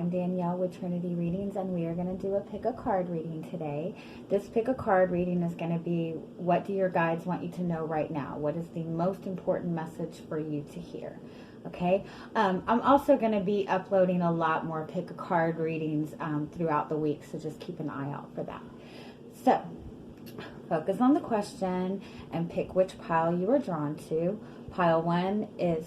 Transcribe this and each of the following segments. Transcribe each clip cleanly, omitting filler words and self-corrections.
I'm Danielle with Trinity Readings, and we are going to do a pick a card reading today. This pick a card reading is going to be, what do your guides want you to know right now? What is the most important message for you to hear? Okay, I'm also going to be uploading a lot more pick a card readings throughout the week, so just keep an eye out for that. So, focus on the question and pick which pile you are drawn to. Pile 1 is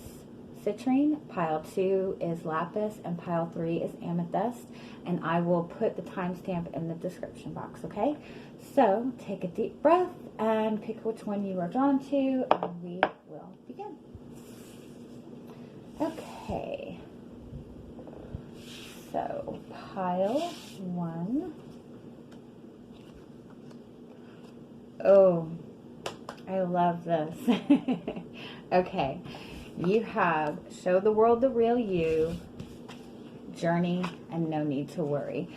Citrine, pile 2 is Lapis, and pile 3 is Amethyst. And I will put the timestamp in the description box, okay? So, take a deep breath and pick which one you are drawn to, and we will begin. Okay. So, pile 1. Oh, I love this. Okay. You have Show the World the Real You, Journey, and No Need to Worry.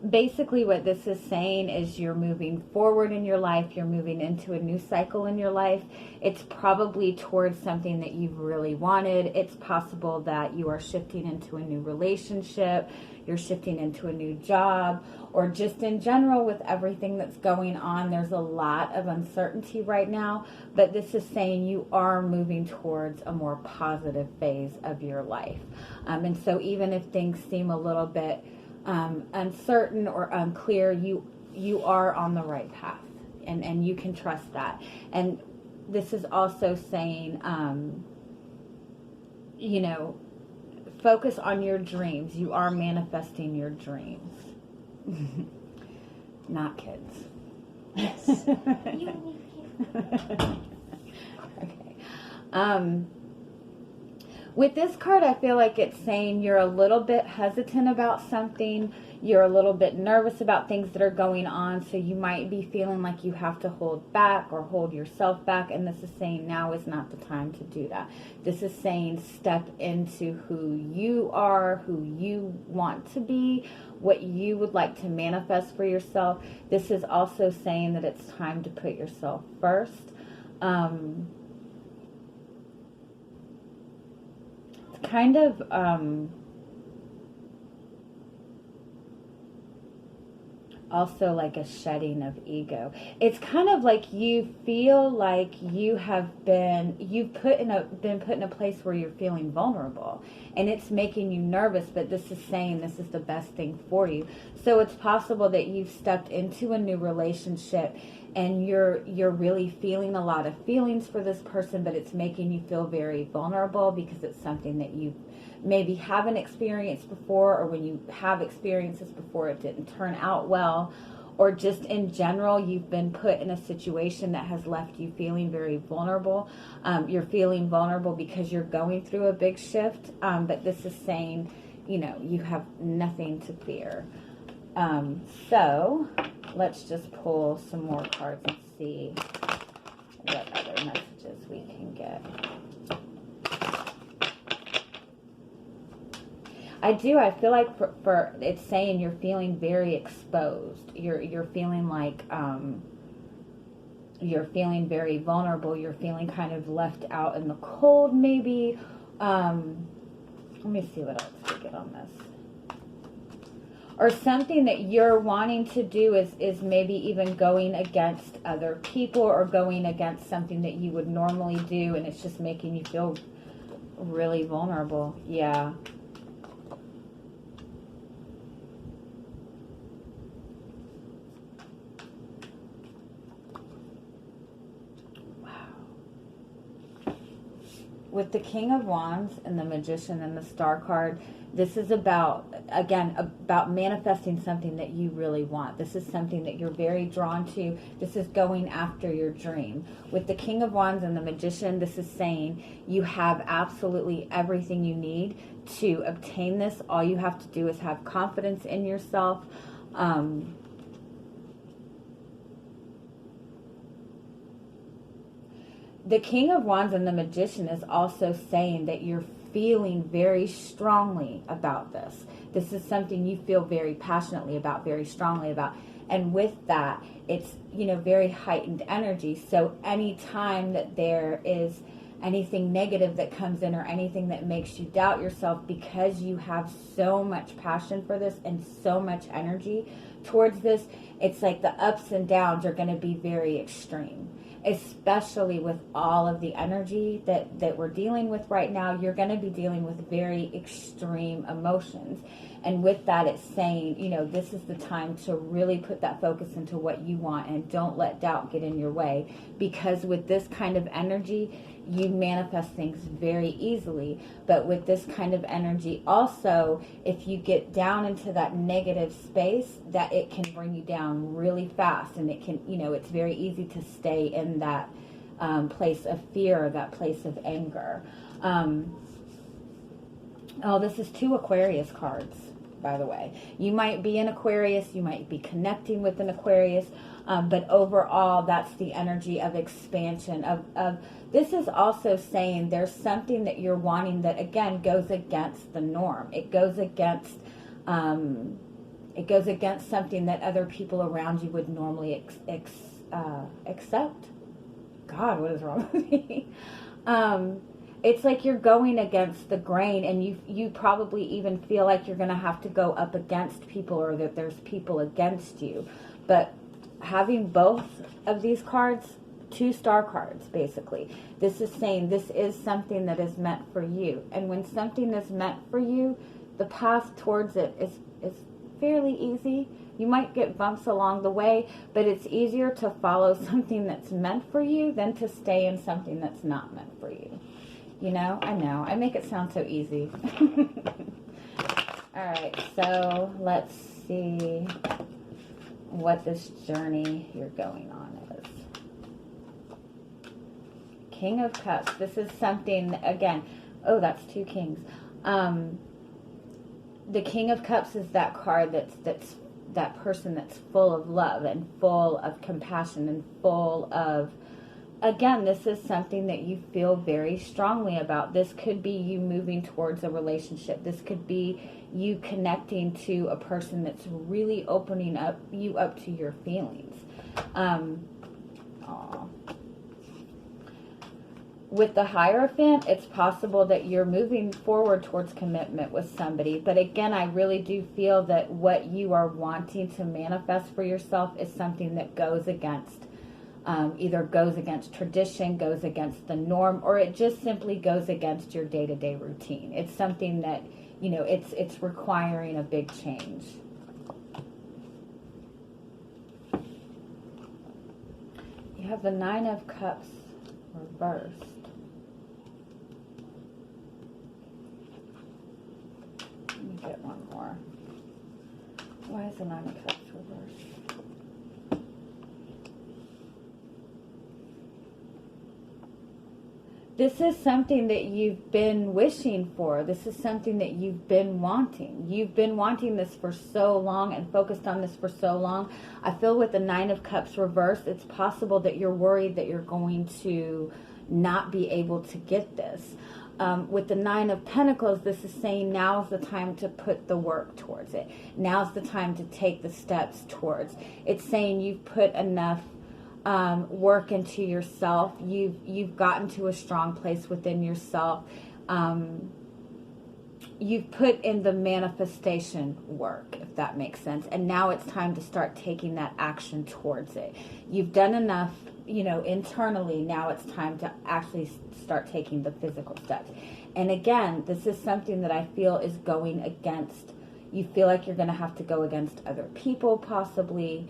Basically what this is saying is you're moving forward in your life. You're moving into a new cycle in your life. It's probably towards something that you've really wanted. It's possible that you are shifting into a new relationship. You're shifting into a new job, or just in general with everything that's going on. There's a lot of uncertainty right now, but this is saying you are moving towards a more positive phase of your life. And so even if things seem a little bit uncertain or unclear, you are on the right path, and you can trust that. And this is also saying, you know, focus on your dreams. You are manifesting your dreams. Not kids. Yes. Okay. With this card, I feel like it's saying you're a little bit hesitant about something. You're a little bit nervous about things that are going on. So you might be feeling like you have to hold back or hold yourself back. And this is saying now is not the time to do that. This is saying step into who you are, who you want to be, what you would like to manifest for yourself. This is also saying that it's time to put yourself first. Kind of also like a shedding of ego. It's kind of like you feel like you have been put in a place where you're feeling vulnerable, and it's making you nervous, but this is saying this is the best thing for you. So it's possible that you've stepped into a new relationship and you're really feeling a lot of feelings for this person, but it's making you feel very vulnerable because it's something that you maybe haven't experienced before, or when you have experienced this before, it didn't turn out well, or just in general, you've been put in a situation that has left you feeling very vulnerable. You're feeling vulnerable because you're going through a big shift, but this is saying, you know, you have nothing to fear. So let's just pull some more cards and see what other messages we can get. I feel like for it's saying you're feeling very exposed. You're feeling like you're feeling very vulnerable. You're feeling kind of left out in the cold, maybe. Let me see what else we get on this. Or something that you're wanting to do is maybe even going against other people, or going against something that you would normally do, and it's just making you feel really vulnerable. Yeah. With the King of Wands and the Magician and the Star card, this is about manifesting something that you really want. This is something that you're very drawn to. This is going after your dream. With the King of Wands and the Magician, this is saying you have absolutely everything you need to obtain this. All you have to do is have confidence in yourself. The King of Wands and the Magician is also saying that you're feeling very strongly about this. This is something you feel very passionately about, very strongly about. And with that, it's, you know, very heightened energy. So anytime that there is anything negative that comes in or anything that makes you doubt yourself, because you have so much passion for this and so much energy towards this. It's like the ups and downs are going to be very extreme, especially with all of the energy that we're dealing with right now. You're going to be dealing with very extreme emotions. And with that, it's saying, you know, this is the time to really put that focus into what you want, and don't let doubt get in your way, because with this kind of energy, you manifest things very easily. But with this kind of energy also, if you get down into that negative space, that it can bring you down really fast, and it can, you know, it's very easy to stay in that place of fear, that place of anger. Oh, this is 2 Aquarius cards, by the way. You might be an Aquarius, you might be connecting with an Aquarius, but overall, that's the energy of expansion. Of this is also saying there's something that you're wanting that, again, goes against the norm. It goes against something that other people around you would normally accept. God, what is wrong with me? It's like you're going against the grain, and you probably even feel like you're going to have to go up against people, or that there's people against you. But having both of these cards, 2 star cards, basically, this is saying this is something that is meant for you. And when something is meant for you, the path towards it is fairly easy. You might get bumps along the way, but it's easier to follow something that's meant for you than to stay in something that's not meant for you. You know, I make it sound so easy. All right, so let's see what this journey you're going on is. King of Cups. This is something, again, oh, that's 2 kings. The King of Cups is that card that's that person that's full of love and full of compassion and full of, again, this is something that you feel very strongly about. This could be you moving towards a relationship. This could be you connecting to a person that's really opening you up to your feelings. With the Hierophant, it's possible that you're moving forward towards commitment with somebody. But again, I really do feel that what you are wanting to manifest for yourself is something that goes against either goes against tradition, goes against the norm, or it just simply goes against your day-to-day routine. It's something that, you know, it's requiring a big change. You have the 9 of Cups reversed. Let me get one more. Why is the 9 of Cups reversed? This is something that you've been wishing for. This is something that you've been wanting. You've been wanting this for so long and focused on this for so long. I feel with the 9 of Cups reversed, it's possible that you're worried that you're going to not be able to get this. With the 9 of Pentacles, this is saying now's the time to put the work towards it. Now's the time to take the steps towards. It's saying you've put enough work into yourself. You've gotten to a strong place within yourself. You've put in the manifestation work, if that makes sense. And now it's time to start taking that action towards it. You've done enough, you know, internally. Now it's time to actually start taking the physical steps. And again, this is something that I feel is going against, you feel like you're going to have to go against other people, possibly.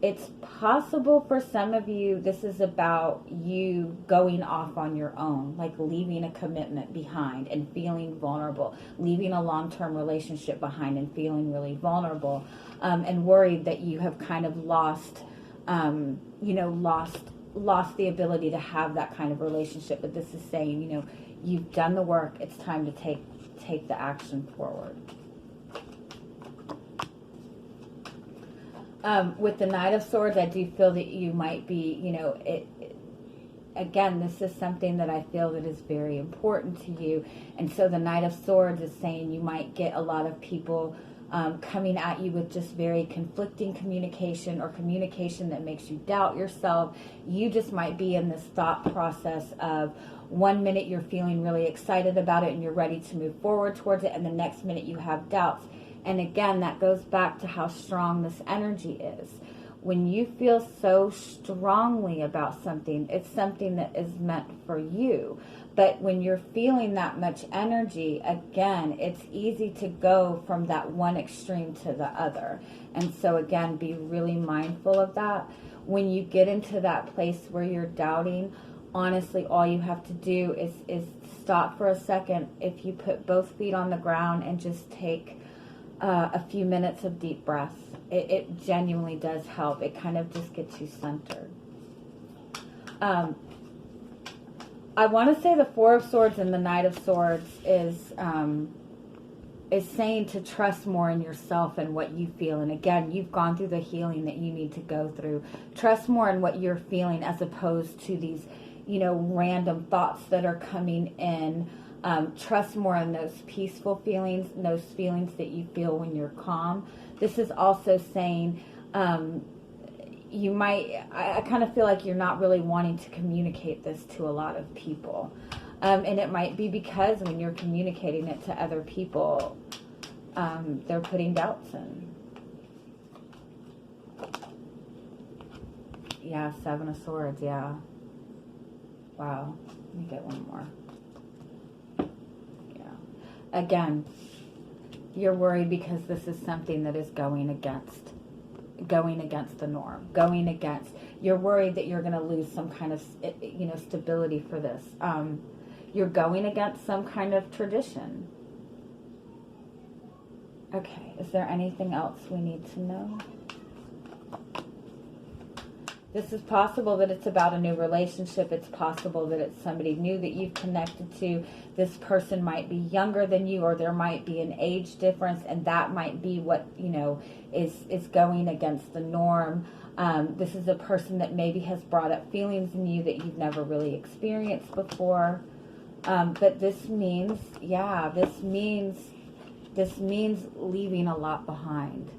It's possible for some of you, this is about you going off on your own, like leaving a commitment behind and feeling vulnerable, leaving a long-term relationship behind and feeling really vulnerable, and worried that you have kind of lost the ability to have that kind of relationship. But this is saying, you know, you've done the work. It's time to take the action forward. With the Knight of Swords, I do feel that you might be, you know, again, this is something that I feel that is very important to you. And so the Knight of Swords is saying you might get a lot of people coming at you with just very conflicting communication, or communication that makes you doubt yourself. You just might be in this thought process of, one minute you're feeling really excited about it and you're ready to move forward towards it, and the next minute you have doubts. And again, that goes back to how strong this energy is. When you feel so strongly about something, it's something that is meant for you. But when you're feeling that much energy, again, it's easy to go from that one extreme to the other. And so again, be really mindful of that. When you get into that place where you're doubting, honestly, all you have to do is stop for a second. If you put both feet on the ground and just take a few minutes of deep breaths, it genuinely does help. It kind of just gets you centered. I want to say the Four of Swords and the Knight of Swords is saying to trust more in yourself and what you feel. And again, you've gone through the healing that you need to go through. Trust more in what you're feeling, as opposed to these, random thoughts that are coming in. Trust more in those peaceful feelings, those feelings that you feel when you're calm. This is also saying, I kind of feel like you're not really wanting to communicate this to a lot of people. And it might be because when you're communicating it to other people, they're putting doubts in. Yeah, Seven of Swords, yeah. Wow. Let me get one more. Again, you're worried because this is something that is going against the norm, you're worried that you're going to lose some kind of, stability for this. You're going against some kind of tradition. Okay, is there anything else we need to know? This is possible that it's about a new relationship. It's possible that it's somebody new that you've connected to. This person might be younger than you, or there might be an age difference, and that might be what, is going against the norm. This is a person that maybe has brought up feelings in you that you've never really experienced before. But this means, this means leaving a lot behind.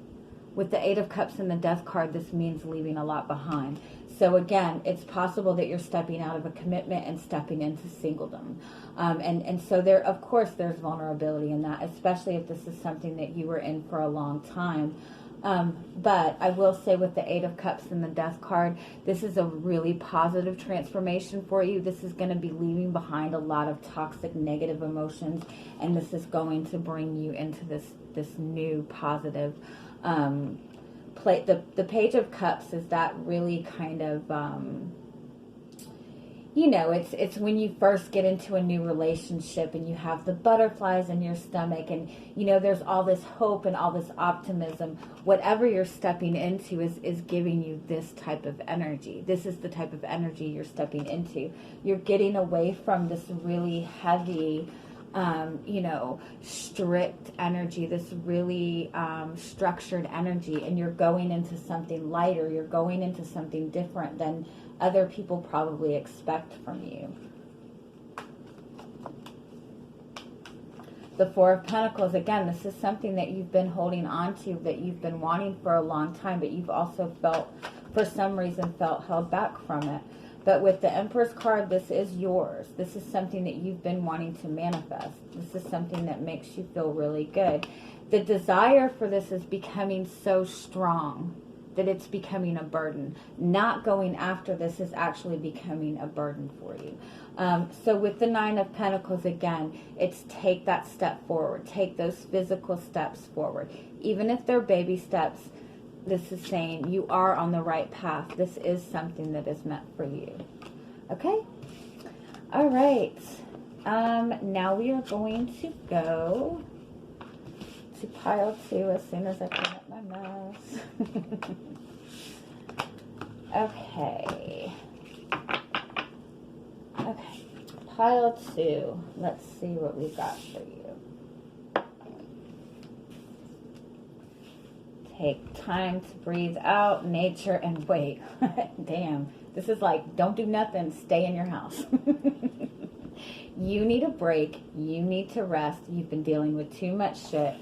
With the Eight of Cups and the Death card, this means leaving a lot behind. So again, it's possible that you're stepping out of a commitment and stepping into singledom. And so there, of course, there's vulnerability in that, especially if this is something that you were in for a long time. But I will say, with the Eight of Cups and the Death card, this is a really positive transformation for you. This is going to be leaving behind a lot of toxic, negative emotions, and this is going to bring you into this new positive the Page of Cups is that really kind of, it's when you first get into a new relationship and you have the butterflies in your stomach, and, there's all this hope and all this optimism. Whatever you're stepping into is giving you this type of energy. This is the type of energy you're stepping into. You're getting away from this really heavy, strict energy, this really structured energy, and you're going into something lighter. You're going into something different than other people probably expect from you. The Four of Pentacles, again, this is something that you've been holding on to, that you've been wanting for a long time, but you've also for some reason felt held back from it. But with the Empress card, this is yours. This is something that you've been wanting to manifest. This is something that makes you feel really good. The desire for this is becoming so strong that it's becoming a burden. Not going after this is actually becoming a burden for you. So with the Nine of Pentacles, again, it's take that step forward. Take those physical steps forward. Even if they're baby steps, this is saying you are on the right path. This is something that is meant for you. Okay? All right. Now we are going to go to pile 2 as soon as I clean up my mess. Okay. Okay. Pile 2. Let's see what we got for you. Take time to breathe out, nature, and wait. Damn. This is like, don't do nothing. Stay in your house. You need a break. You need to rest. You've been dealing with too much shit.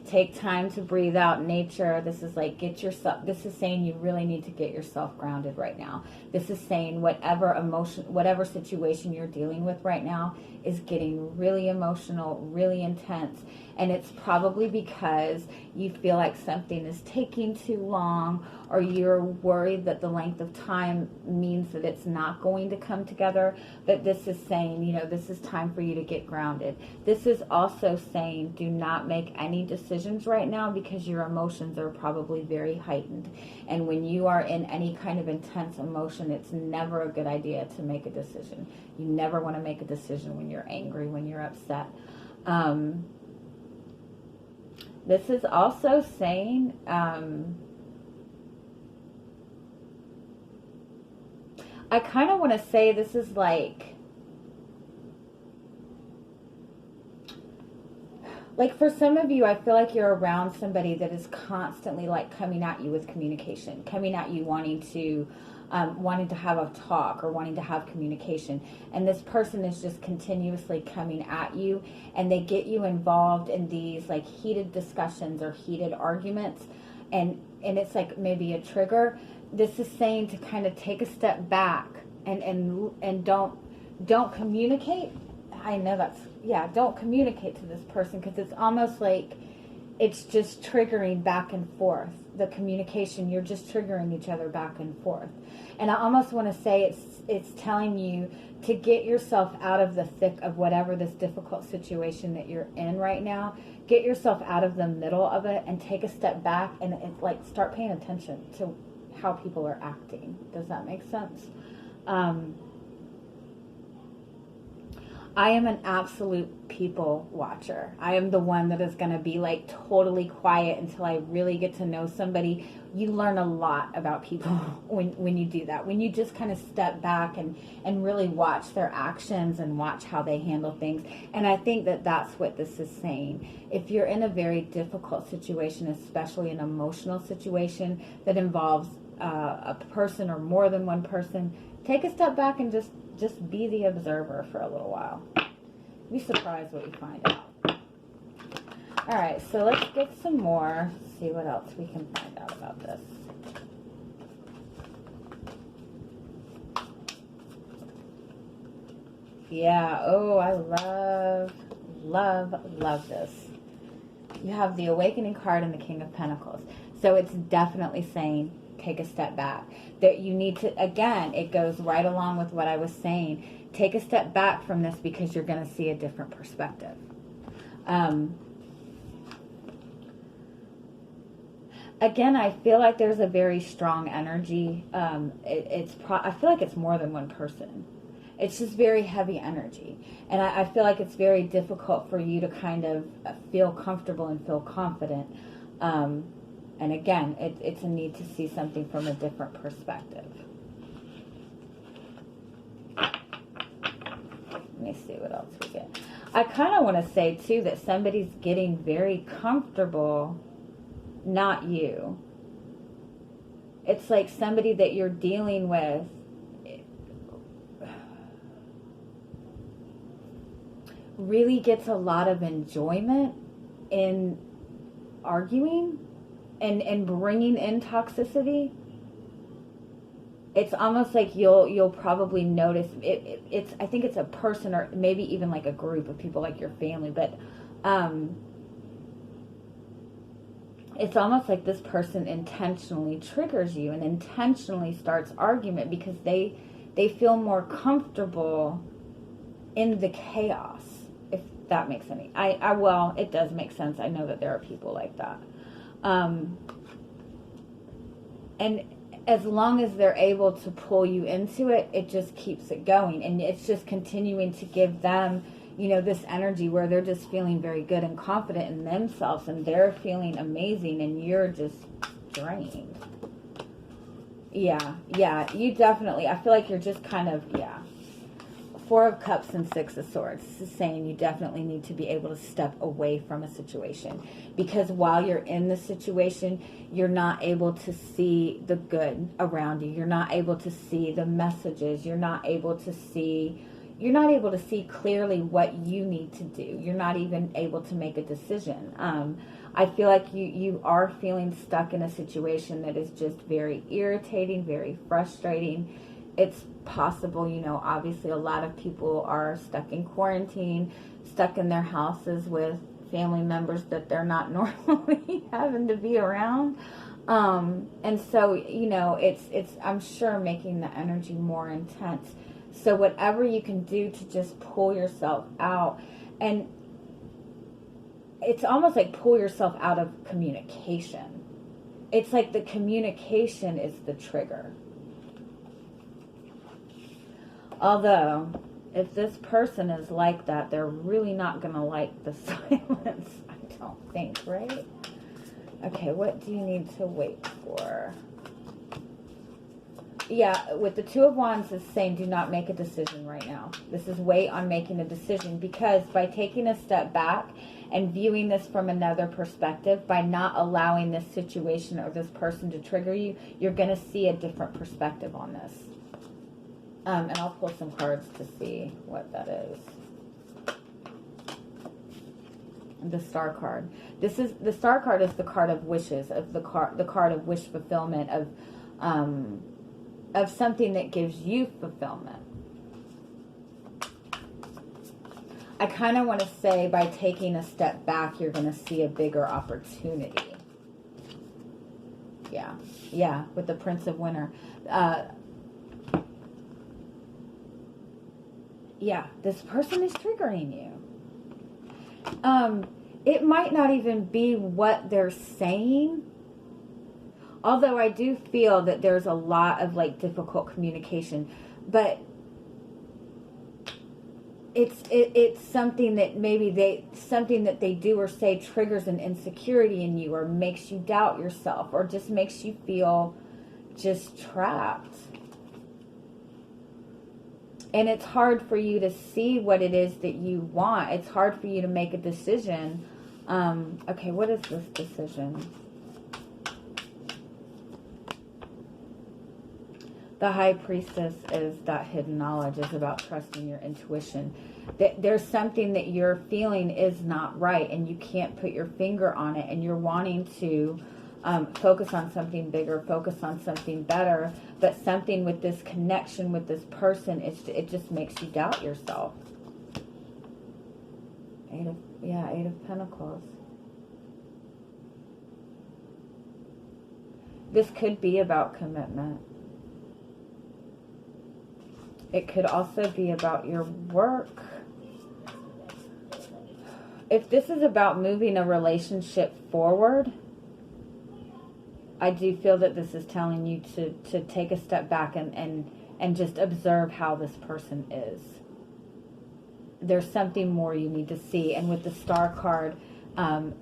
Take time to breathe out. Nature, this is like, get yourself, this is saying you really need to get yourself grounded right now. This is saying whatever emotion, whatever situation you're dealing with right now is getting really emotional, really intense. And it's probably because you feel like something is taking too long, or you're worried that the length of time means that it's not going to come together. But this is saying, you know, this is time for you to get grounded. This is also saying, do not make any decisions right now because your emotions are probably very heightened. And when you are in any kind of intense emotion, it's never a good idea to make a decision. You never want to make a decision when you're angry, when you're upset. This is also saying, I kind of want to say this is like for some of you, I feel like you're around somebody that is constantly like coming at you with communication, coming at you wanting to have a talk or wanting to have communication. And this person is just continuously coming at you, and they get you involved in these like heated discussions or heated arguments. And it's like maybe a trigger. This is saying to kind of take a step back and don't communicate. I know that's, yeah, don't communicate to this person, because it's almost like it's just triggering back and forth. The communication, you're just triggering each other back and forth. And I almost want to say it's telling you to get yourself out of the thick of whatever this difficult situation that you're in right now. Get yourself out of the middle of it and take a step back and like start paying attention to how people are acting. Does that make sense? I am an absolute people watcher. I am the one that is going to be like totally quiet until I really get to know somebody. You learn a lot about people when you do that. When you just kind of step back and really watch their actions and watch how they handle things. And I think that that's what this is saying. If you're in a very difficult situation, especially an emotional situation that involves a person or more than one person, take a step back and just be the observer for a little while. Be surprised what you find out. All right, so let's get some more, see what else we can find out about this. Yeah, oh, I love this. You have the Awakening card and the King of Pentacles. So it's definitely saying, take a step back. That you need to, again, it goes right along with what I was saying. Take a step back from this because you're going to see a different perspective. Again, I feel like there's a very strong energy. I feel like it's more than one person. It's just very heavy energy. And I feel like it's very difficult for you to kind of feel comfortable and feel confident. And again, it's a need to see something from a different perspective. Let me see what else we get. I kind of want to say, too, that somebody's getting very comfortable, not you. It's like somebody that you're dealing with really gets a lot of enjoyment in arguing and bringing in toxicity. It's almost like you'll probably notice it's I think it's a person or maybe even like a group of people, like your family, but it's almost like this person intentionally triggers you and intentionally starts argument because they feel more comfortable in the chaos, if that makes any well, it does make sense. I know that there are people like that. And as long as they're able to pull you into it, it just keeps it going. And it's just continuing to give them, you know, this energy where they're just feeling very good and confident in themselves and they're feeling amazing and you're just drained. Yeah, you definitely, I feel like you're just kind of, Four of Cups and Six of Swords. This is saying you definitely need to be able to step away from a situation, because while you're in the situation, you're not able to see the good around you. You're not able to see the messages. You're not able to see, you're not able to see clearly what you need to do. You're not even able to make a decision. I feel like you are feeling stuck in a situation that is just very irritating, very frustrating. It's possible, you know, obviously a lot of people are stuck in quarantine, stuck in their houses with family members that they're not normally having to be around. And so, you know, it's, I'm sure, making the energy more intense. So whatever you can do to just pull yourself out, and it's almost like pull yourself out of communication. It's like the communication is the trigger. Although, if this person is like that, they're really not going to like the silence, I don't think, right? Okay, what do you need to wait for? Yeah, with the Two of Wands, it's saying do not make a decision right now. This is wait on making a decision, because by taking a step back and viewing this from another perspective, by not allowing this situation or this person to trigger you, you're going to see a different perspective on this. And I'll pull some cards to see what that is. The Star card. This is the Star card is the card of wishes, of the card of wish fulfillment, of something that gives you fulfillment. I kind of want to say by taking a step back, you're going to see a bigger opportunity. Yeah, with the Prince of Winter. Yeah, this person is triggering you. It might not even be what they're saying. Although I do feel that there's a lot of like difficult communication, but it's something that maybe they do or say triggers an insecurity in you, or makes you doubt yourself, or just makes you feel just trapped. And it's hard for you to see what it is that you want. It's hard for you to make a decision. Okay, what is this decision? The High Priestess is that hidden knowledge, is about trusting your intuition. There's something that you're feeling is not right, and you can't put your finger on it, and you're wanting to focus on something bigger, focus on something better, but something with this connection with this person, it just makes you doubt yourself. Eight of Pentacles. This could be about commitment. It could also be about your work. If this is about moving a relationship forward, I do feel that this is telling you to take a step back and just observe how this person is. There's something more you need to see. And with the Star card,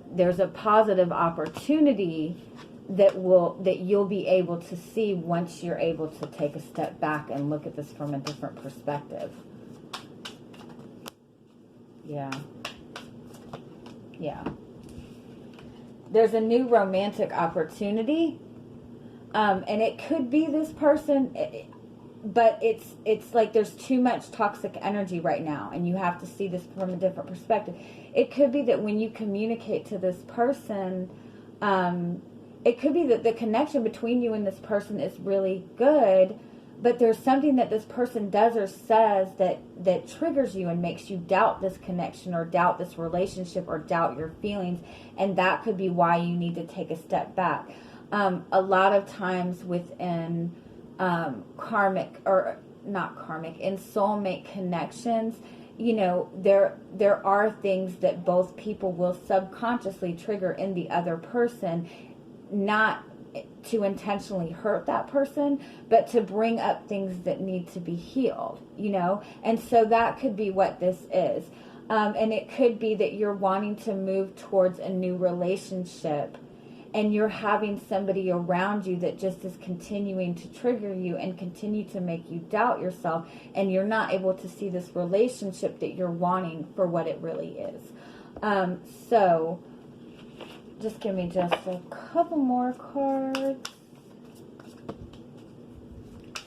there's a positive opportunity that you'll be able to see once you're able to take a step back and look at this from a different perspective. Yeah. There's a new romantic opportunity, and it could be this person, but it's like there's too much toxic energy right now, and you have to see this from a different perspective. It could be that when you communicate to this person, it could be that the connection between you and this person is really good, but there's something that this person does or says that triggers you and makes you doubt this connection, or doubt this relationship, or doubt your feelings, and that could be why you need to take a step back. A lot of times within karmic, or not karmic, in soulmate connections, you know, there are things that both people will subconsciously trigger in the other person, not to intentionally hurt that person, but to bring up things that need to be healed, you know? And so that could be what this is. And it could be that you're wanting to move towards a new relationship, and you're having somebody around you that just is continuing to trigger you and continue to make you doubt yourself, and you're not able to see this relationship that you're wanting for what it really is. So just give me just a couple more cards.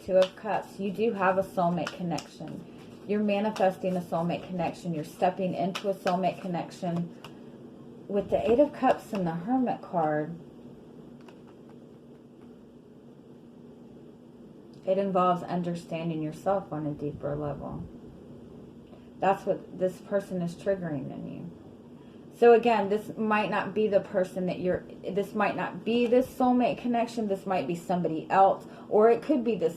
Two of Cups. You do have a soulmate connection. You're manifesting a soulmate connection. You're stepping into a soulmate connection. With the Eight of Cups and the Hermit card, it involves understanding yourself on a deeper level. That's what this person is triggering in you. So again, this might not be the person that this might not be this soulmate connection. This might be somebody else, or it could be this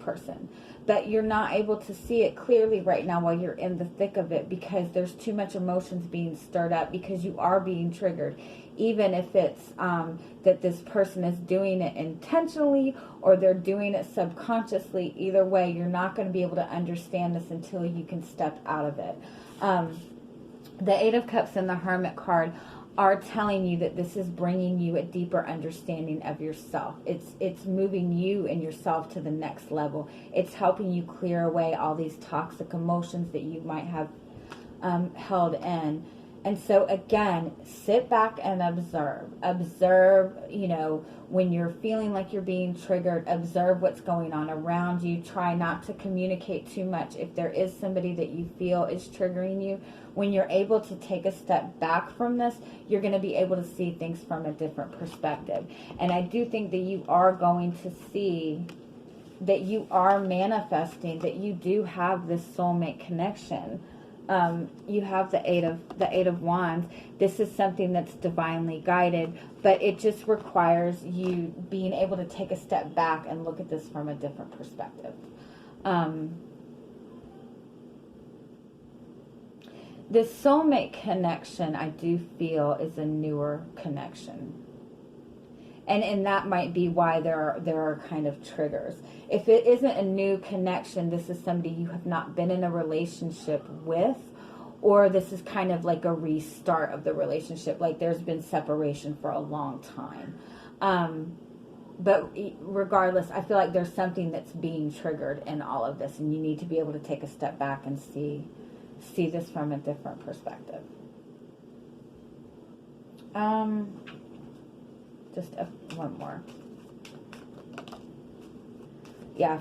person. But you're not able to see it clearly right now while you're in the thick of it, because there's too much emotions being stirred up, because you are being triggered. Even if it's that this person is doing it intentionally or they're doing it subconsciously, either way, you're not going to be able to understand this until you can step out of it. The Eight of Cups and the Hermit card are telling you that this is bringing you a deeper understanding of yourself. It's moving you and yourself to the next level. It's helping you clear away all these toxic emotions that you might have held in. And so again, sit back and observe. Observe, when you're feeling like you're being triggered, observe what's going on around you. Try not to communicate too much. If there is somebody that you feel is triggering you, when you're able to take a step back from this, you're going to be able to see things from a different perspective. And I do think that you are going to see that you are manifesting, that you do have this soulmate connection. You have the Eight of Wands. This is something that's divinely guided, but it just requires you being able to take a step back and look at this from a different perspective. This soulmate connection, I do feel, is a newer connection. And that might be why there are kind of triggers. If it isn't a new connection, this is somebody you have not been in a relationship with, or this is kind of like a restart of the relationship, like there's been separation for a long time. But regardless, I feel like there's something that's being triggered in all of this, and you need to be able to take a step back and see this from a different perspective. Just one more.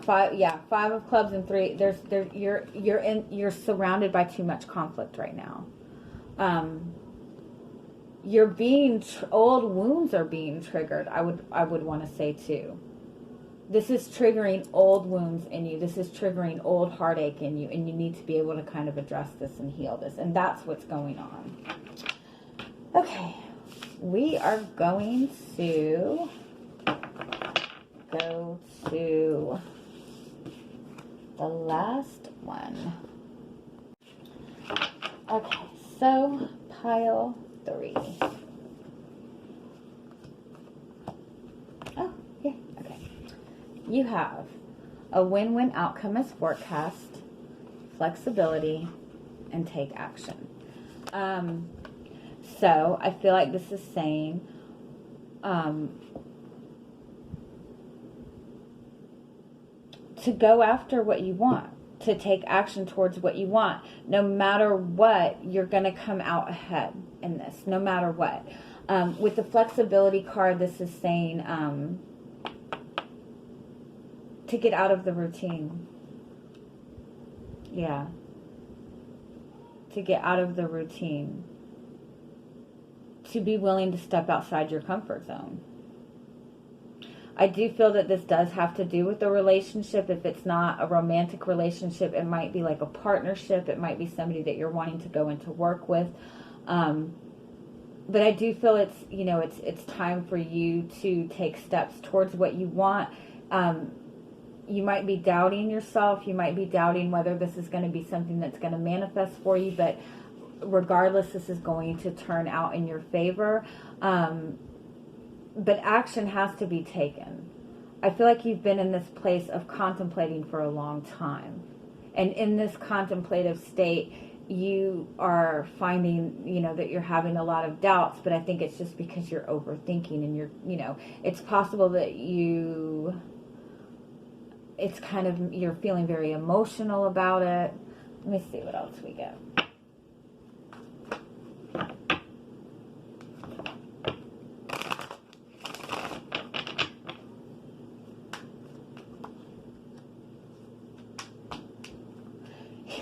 Five of Clubs and three. You're surrounded by too much conflict right now. You're being old wounds are being triggered. I would want to say too. This is triggering old wounds in you. This is triggering old heartache in you, and you need to be able to kind of address this and heal this, and that's what's going on. Okay. We are going to go to the last one. Okay, so pile 3. Oh, yeah, okay. You have a win-win outcome as forecast, flexibility, and take action. So I feel like this is saying to go after what you want, to take action towards what you want. No matter what, you're going to come out ahead in this, no matter what. With the flexibility card, this is saying to get out of the routine. Yeah. To get out of the routine. To be willing to step outside your comfort zone. I do feel that this does have to do with the relationship. If it's not a romantic relationship, it might be like a partnership. It might be somebody that you're wanting to go into work with. But I do feel it's time for you to take steps towards what you want. You might be doubting yourself. You might be doubting whether this is going to be something that's going to manifest for you, but regardless, this is going to turn out in your favor. But action has to be taken. I feel like you've been in this place of contemplating for a long time. And in this contemplative state, you are finding, that you're having a lot of doubts, but I think it's just because you're overthinking and it's possible that you're feeling very emotional about it. Let me see what else we get.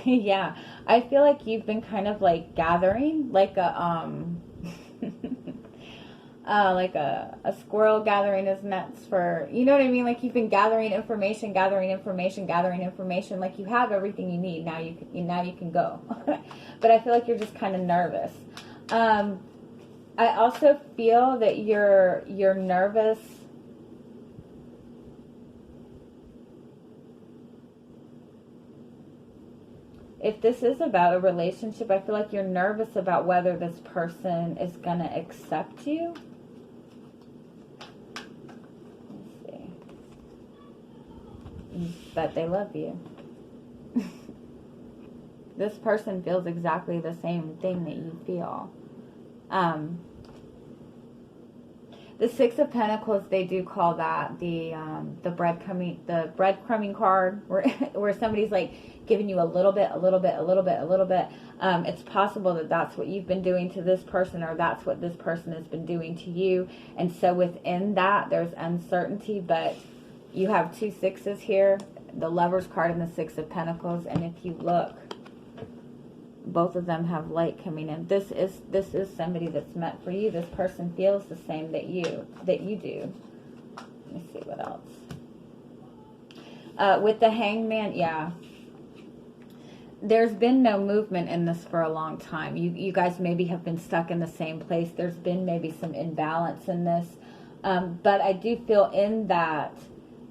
Yeah, I feel like you've been kind of like gathering like a like a squirrel gathering his nuts for, you know what I mean? Like you've been gathering information, gathering information, gathering information. Like you have everything you need. Now you can go. But I feel like you're just kind of nervous. I also feel that you're nervous. If this is about a relationship, I feel like you're nervous about whether this person is going to accept you. But they love you. This person feels exactly the same thing that you feel. The Six of Pentacles, they do call that the breadcrumbing card, where somebody's like giving you a little bit, a little bit, a little bit, a little bit. It's possible that that's what you've been doing to this person, or that's what this person has been doing to you. And so within that, there's uncertainty, but you have two sixes here, the Lover's card and the Six of Pentacles. And if you look, both of them have light coming in. This is somebody that's meant for you. This person feels the same that you do. Let me see what else. With the Hangman, yeah. There's been no movement in this for a long time. You guys maybe have been stuck in the same place. There's been maybe some imbalance in this. But I do feel in that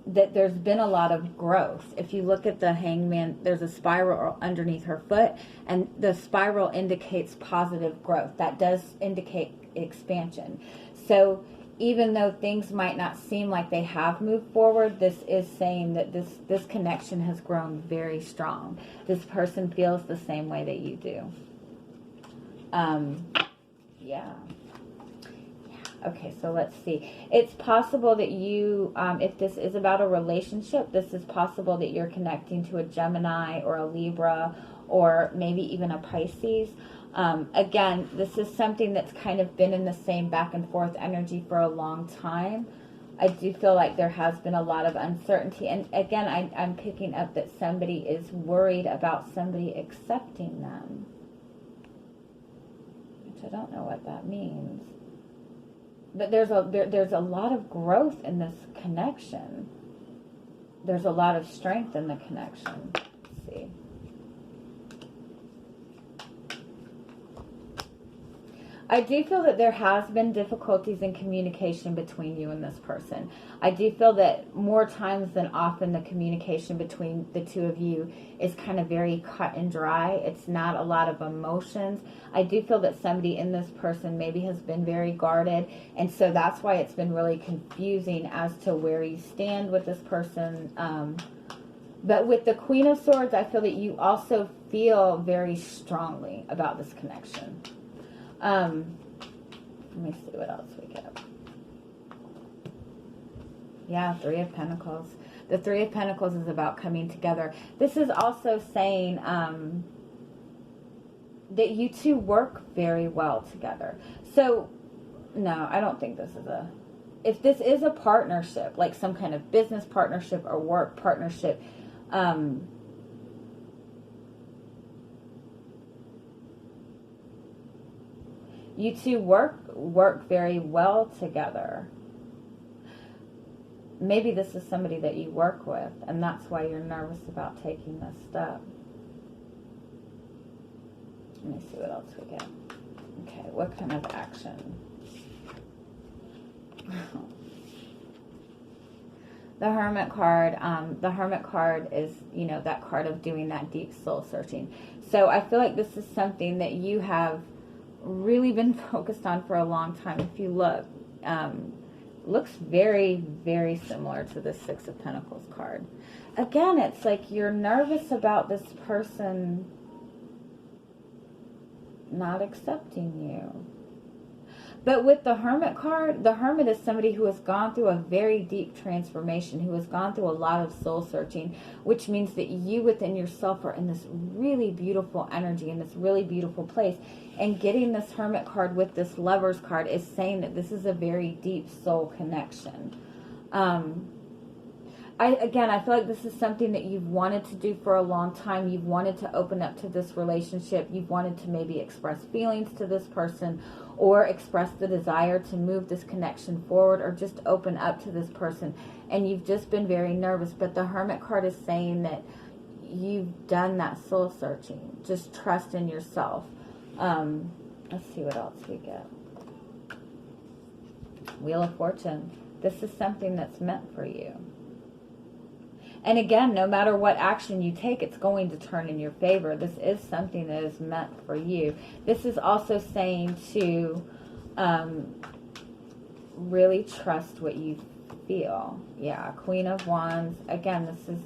there's been a lot of growth. If you look at the Hangman, there's a spiral underneath her foot, and the spiral indicates positive growth. That does indicate expansion. So even though things might not seem like they have moved forward, this is saying that this connection has grown very strong. This person feels the same way that you do. Yeah. Okay, so let's see. It's possible that you, if this is about a relationship, this is possible that you're connecting to a Gemini or a Libra or maybe even a Pisces. Again, this is something that's kind of been in the same back and forth energy for a long time. I do feel like there has been a lot of uncertainty. And again, I'm picking up that somebody is worried about somebody accepting them, which I don't know what that means. But there's a lot of growth in this connection. There's a lot of strength in the connection. Let's see. I do feel that there has been difficulties in communication between you and this person. I do feel that more times than often the communication between the two of you is kind of very cut and dry. It's not a lot of emotions. I do feel that somebody in this person maybe has been very guarded, and so that's why it's been really confusing as to where you stand with this person. But with the Queen of Swords, I feel that you also feel very strongly about this connection. Let me see what else we get. Yeah, Three of Pentacles. The Three of Pentacles is about coming together. This is also saying that you two work very well together. So, no, I don't think this is a... If this is a partnership, like some kind of business partnership or work partnership, you two work very well together. Maybe this is somebody that you work with, and that's why you're nervous about taking this step. Let me see what else we get. Okay, what kind of action? The Hermit card. The Hermit card is, you know, that card of doing that deep soul searching. So I feel like this is something that you have really been focused on for a long time. If you look, looks very, very similar to the Six of Pentacles card. Again, it's like you're nervous about this person not accepting you. But with the Hermit card, the Hermit is somebody who has gone through a very deep transformation, who has gone through a lot of soul searching, which means that you within yourself are in this really beautiful energy, in this really beautiful place. And getting this Hermit card with this Lover's card is saying that this is a very deep soul connection. Again, I feel like this is something that you've wanted to do for a long time. You've wanted to open up to this relationship. You've wanted to maybe express feelings to this person, or express the desire to move this connection forward, or just open up to this person. And you've just been very nervous. But the Hermit card is saying that you've done that soul searching. Just trust in yourself. Let's see what else we get. Wheel of Fortune. This is something that's meant for you. And again, no matter what action you take, it's going to turn in your favor. This is something that is meant for you. This is also saying to really trust what you feel. Yeah, Queen of Wands. Again, this is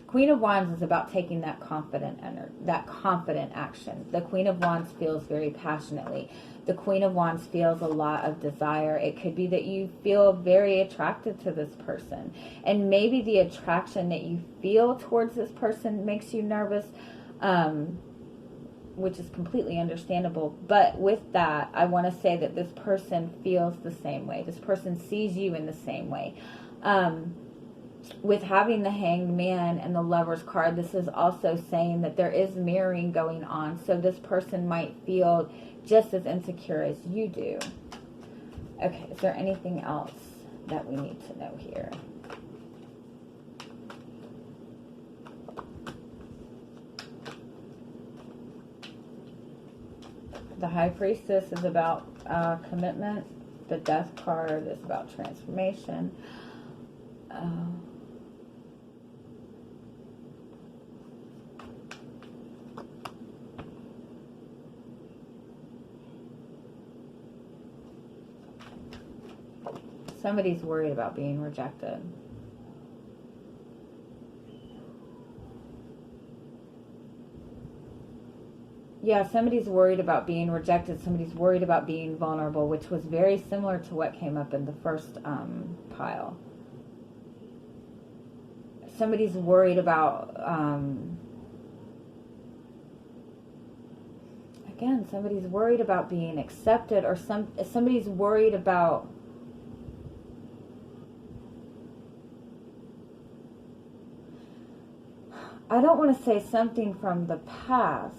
Queen of Wands is about taking that confident action. The Queen of Wands feels very passionately. The Queen of Wands feels a lot of desire. It could be that you feel very attracted to this person. And maybe the attraction that you feel towards this person makes you nervous, which is completely understandable. But with that, I want to say that this person feels the same way. This person sees you in the same way. With having the Hanged Man and the Lover's card, this is also saying that there is mirroring going on. So this person might feel just as insecure as you do. Okay, is there anything else that we need to know here? The High Priestess is about commitment. The Death card is about transformation. Somebody's worried about being rejected. Yeah, somebody's worried about being rejected. Somebody's worried about being vulnerable, which was very similar to what came up in the first pile. Somebody's worried about, again, somebody's worried about being accepted, or somebody's worried about, I don't want to say something from the past.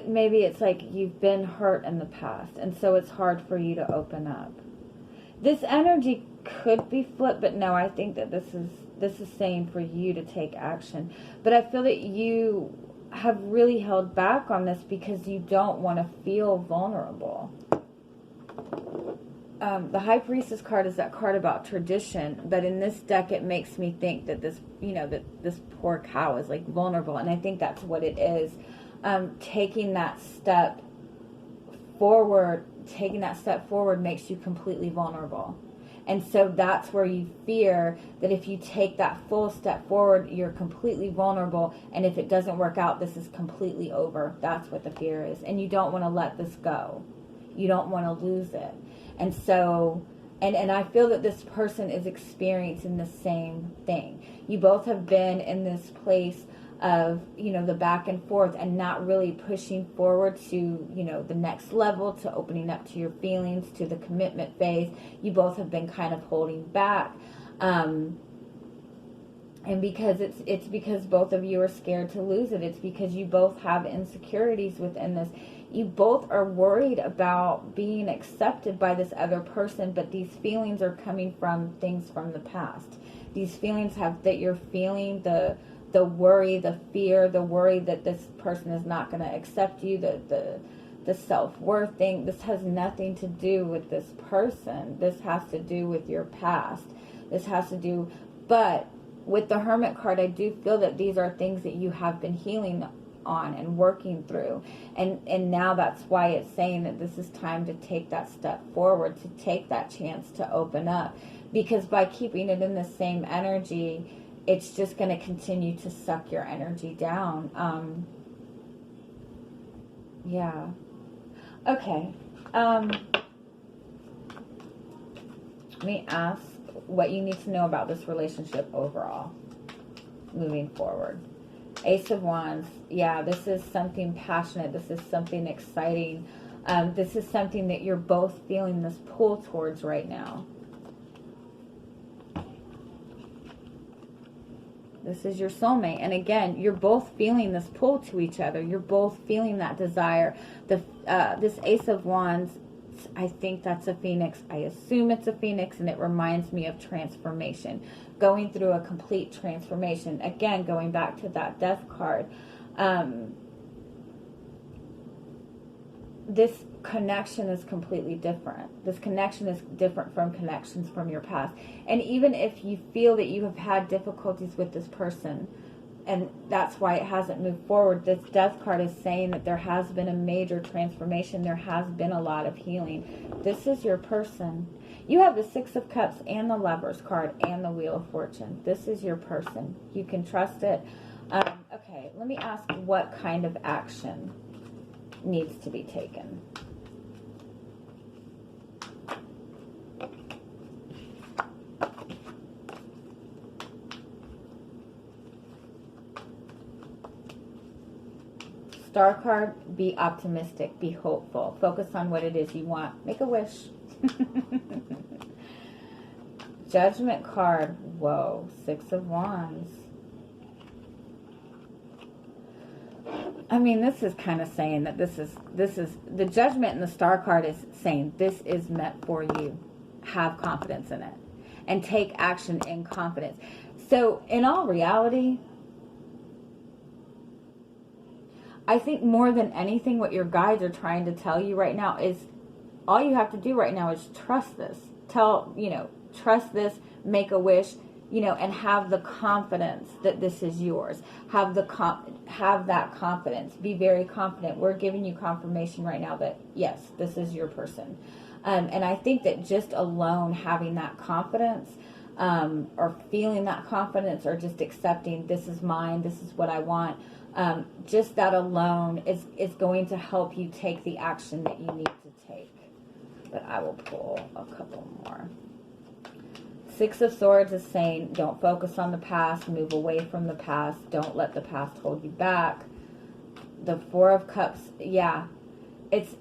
Maybe it's like you've been hurt in the past, and so it's hard for you to open up. This energy could be flipped, but no, I think that this is saying for you to take action. But I feel that you have really held back on this because you don't want to feel vulnerable. The High Priestess card is that card about tradition, but in this deck it makes me think that this poor cow is like vulnerable, and I think that's what it is. Taking that step forward makes you completely vulnerable. And so that's where you fear that if you take that full step forward, you're completely vulnerable, and if it doesn't work out, this is completely over. That's what the fear is. And you don't want to let this go. You don't want to lose it. And so, and I feel that this person is experiencing the same thing. You both have been in this place of, the back and forth and not really pushing forward to, the next level, to opening up to your feelings, to the commitment phase. You both have been kind of holding back. And because it's because both of you are scared to lose it. It's because you both have insecurities within this. You both are worried about being accepted by this other person, but these feelings are coming from things from the past. These feelings that you're feeling, the worry, the fear, the worry that this person is not going to accept you, the self-worth thing. This has nothing to do with this person. This has to do with your past. But with the Hermit card, I do feel that these are things that you have been healing on and working through, and now that's why it's saying that this is time to take that step forward, to take that chance to open up, because by keeping it in the same energy, it's just going to continue to suck your energy down. Yeah. Okay. Let me ask what you need to know about this relationship overall, moving forward. Ace of Wands. Yeah, this is something passionate. This is something exciting. This is something that you're both feeling this pull towards right now. This is your soulmate. And again, you're both feeling this pull to each other. You're both feeling that desire. This Ace of Wands, I think that's a phoenix. I assume it's a phoenix, and it reminds me of transformation. Going through a complete transformation. Again, going back to that Death card. This connection is completely different. This connection is different from connections from your past. And even if you feel that you have had difficulties with this person, and that's why it hasn't moved forward, this Death card is saying that there has been a major transformation. There has been a lot of healing. This is your person. You have the Six of Cups and the Lovers card and the Wheel of Fortune. This is your person. You can trust it. Okay, let me ask what kind of action needs to be taken. Star card, be optimistic, be hopeful. Focus on what it is you want. Make a wish. Judgment card, whoa, Six of Wands. I mean, this is kind of saying that this is the Judgment, and the Star card is saying this is meant for you. Have confidence in it and take action in confidence. So in all reality, I think more than anything, what your guides are trying to tell you right now is all you have to do right now is trust this. Trust this, make a wish, and have the confidence that this is yours. Have that confidence. Be very confident. We're giving you confirmation right now that, yes, this is your person. And I think that just alone having that confidence, or feeling that confidence, or just accepting this is mine, this is what I want, just that alone is going to help you take the action that you need to take. But I will pull a couple more. Six of Swords is saying don't focus on the past, move away from the past, don't let the past hold you back. The Four of Cups, yeah,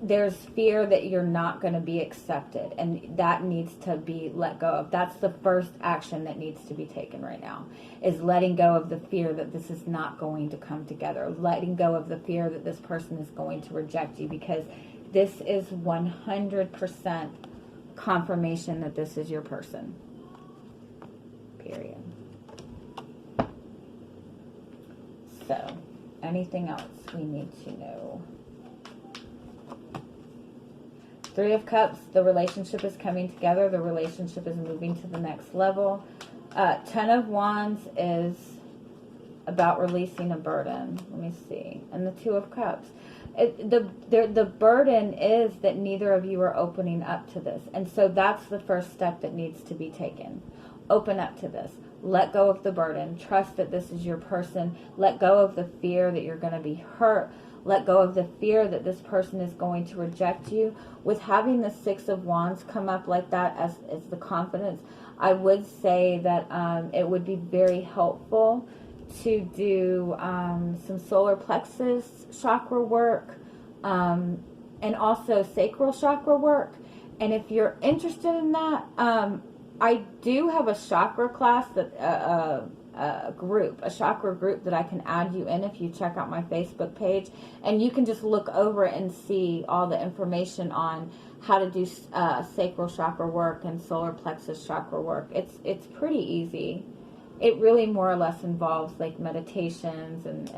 there's fear that you're not going to be accepted, and that needs to be let go of. That's the first action that needs to be taken right now, is letting go of the fear that this is not going to come together, letting go of the fear that this person is going to reject you, because this is 100% confirmation that this is your person. Period. So, anything else we need to know? Three of Cups, the relationship is coming together. The relationship is moving to the next level. Ten of Wands is about releasing a burden. Let me see. And the Two of Cups. The burden is that neither of you are opening up to this. And so that's the first step that needs to be taken. Open up to this. Let go of the burden. Trust that this is your person. Let go of the fear that you're going to be hurt. Let go of the fear that this person is going to reject you. With having the Six of Wands come up like that as the confidence, I would say that it would be very helpful to do some solar plexus chakra work, and also sacral chakra work. And if you're interested in that, I do have a chakra class, that a chakra group that I can add you in if you check out my Facebook page, and you can just look over it and see all the information on how to do sacral chakra work and solar plexus chakra work. It's pretty easy. It really more or less involves like meditations and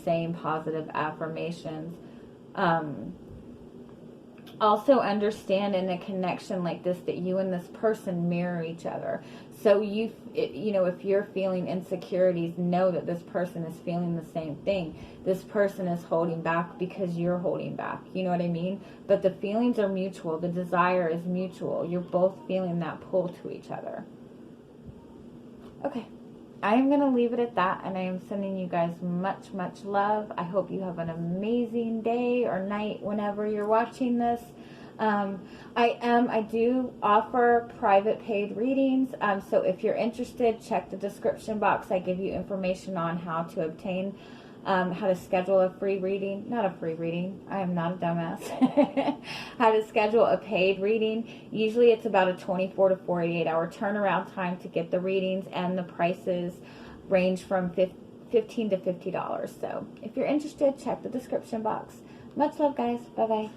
saying positive affirmations. Also understand in a connection like this that you and this person mirror each other. So if you're feeling insecurities, know that this person is feeling the same thing. This person is holding back because you're holding back. You know what I mean? But the feelings are mutual. The desire is mutual. You're both feeling that pull to each other. Okay. I am going to leave it at that, and I am sending you guys much, much love. I hope you have an amazing day or night whenever you're watching this. I do offer private paid readings. So if you're interested, check the description box. I give you information on how to obtain, how to schedule a free reading. Not a free reading. I am not a dumbass. How to schedule a paid reading. Usually it's about a 24 to 48 hour turnaround time to get the readings, and the prices range from $15 to $50. So if you're interested, check the description box. Much love, guys. Bye-bye.